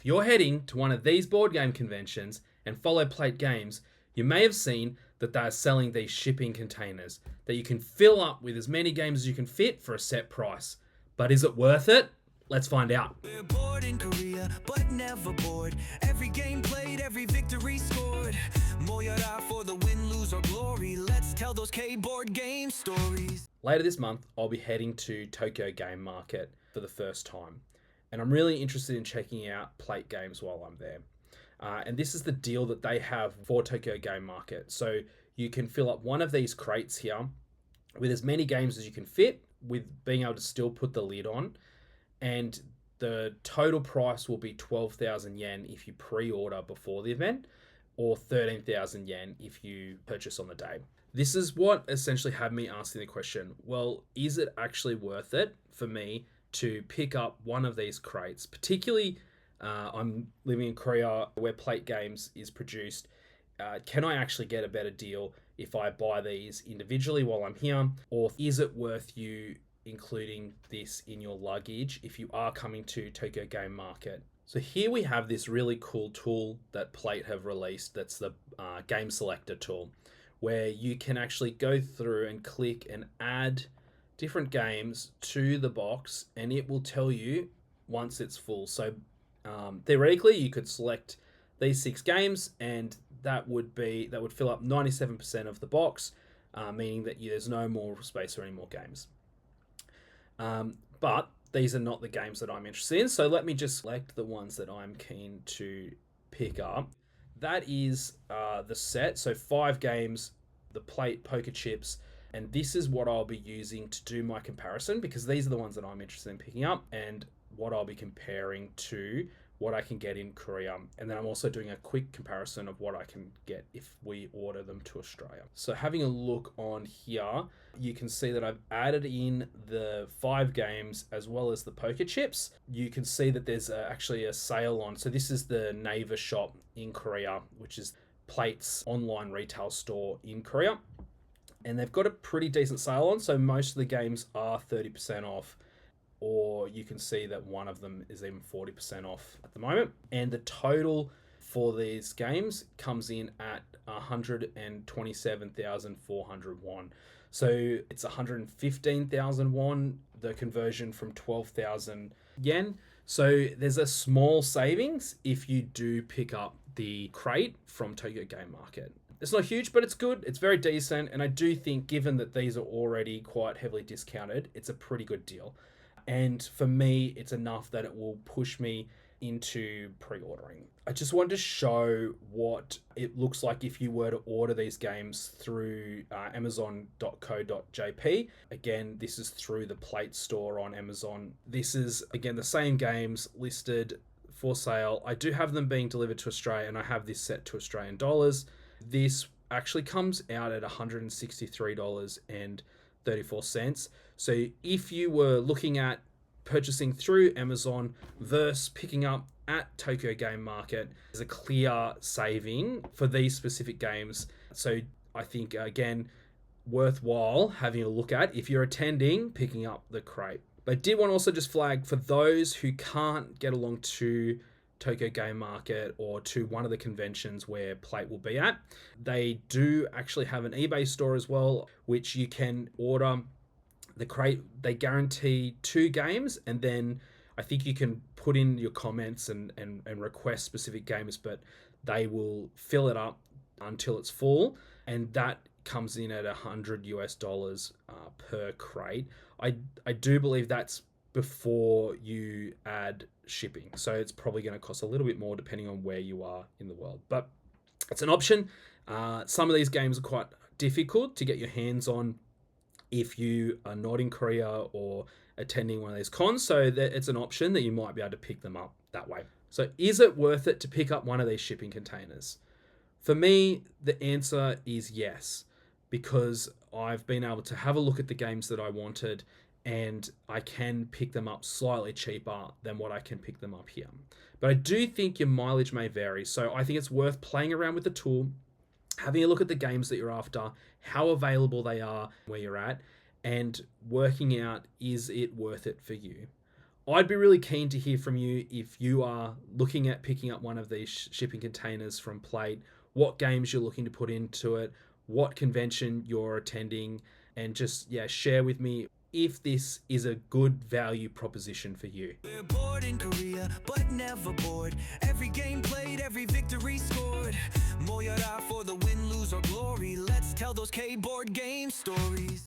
you're heading to one of these board game conventions and follow Playte Games, you may have seen that they are selling these shipping containers that you can fill up with as many games as you can fit for a set price. But is it worth it? Let's find out. We're bored in Korea, but never bored. Every game played, every victory scored. Moyora for the win, lose, or glory. Let's tell those K-board game stories. Later this month, I'll be heading to Tokyo Game Market for the first time. And I'm really interested in checking out Playte Games while I'm there. And this is the deal that they have for Tokyo Game Market. So you can fill up one of these crates here with as many games as you can fit, with being able to still put the lid on. And the total price will be 12,000 yen if you pre-order before the event, or 13,000 yen if you purchase on the day. This is what essentially had me asking the question, well, is it actually worth it for me to pick up one of these crates? Particularly, I'm living in Korea where Playte Games is produced. Can I actually get a better deal if I buy these individually while I'm here? Or is it worth you including this in your luggage if you are coming to Tokyo Game Market? So here we have this really cool tool that Playte have released. That's the game selector tool, where you can actually go through and click and add different games to the box, and it will tell you once it's full. So theoretically, you could select these 6 games, and that would fill up 97% of the box, meaning that there's no more space for any more games. But these are not the games that I'm interested in. So let me just select the ones that I'm keen to pick up. That is the set. So 5 games, the Playte poker chips. And this is what I'll be using to do my comparison, because these are the ones that I'm interested in picking up and what I'll be comparing to what I can get in Korea. And then I'm also doing a quick comparison of what I can get if we order them to Australia. So having a look on here, you can see that I've added in the 5 games as well as the poker chips. You can see that there's actually a sale on. So this is the Naver shop in Korea, which is Playte's online retail store in Korea. And they've got a pretty decent sale on. So most of the games are 30% off, or you can see that one of them is even 40% off at the moment. And the total for these games comes in at 127,400 won. So it's 115,000 won, the conversion from 12,000 yen. So there's a small savings if you do pick up the crate from Tokyo Game Market. It's not huge, but it's good. It's very decent. And I do think, given that these are already quite heavily discounted, it's a pretty good deal. And for me, it's enough that it will push me into pre-ordering. I just wanted to show what it looks like if you were to order these games through amazon.co.jp. Again, this is through the Playte store on Amazon. This is, again, the same games listed for sale. I do have them being delivered to Australia, and I have this set to Australian dollars. This actually comes out at $163.34. So if you were looking at purchasing through Amazon versus picking up at Tokyo Game Market, there's a clear saving for these specific games. So I think, again, worthwhile having a look at if you're attending, picking up the crate. But I did want to also just flag for those who can't get along to Tokyo Game Market or to one of the conventions where Playte will be at, they do actually have an eBay store as well, which you can order the crate. They guarantee 2 games, and then I think you can put in your comments and request specific games, but they will fill it up until it's full, and that comes in at $100 per crate. I do believe that's before you add shipping, so it's probably going to cost a little bit more depending on where you are in the world, but it's an option. Some of these games are quite difficult to get your hands on if you are not in Korea or attending one of these cons, so it's an option that you might be able to pick them up that way. So is it worth it to pick up one of these shipping containers? For me, the answer is yes, because I've been able to have a look at the games that I wanted, and I can pick them up slightly cheaper than what I can pick them up here. But I do think your mileage may vary, so I think it's worth playing around with the tool, having a look at the games that you're after, how available they are where you're at, and working out, is it worth it for you? I'd be really keen to hear from you if you are looking at picking up one of these shipping containers from Playte, what games you're looking to put into it, what convention you're attending, and just, yeah, share with me if this is a good value proposition for you. We're bored in Korea, but never bored. Every game played, every victory scored. Moyada for the win, lose, or glory. Let's tell those K-board game stories.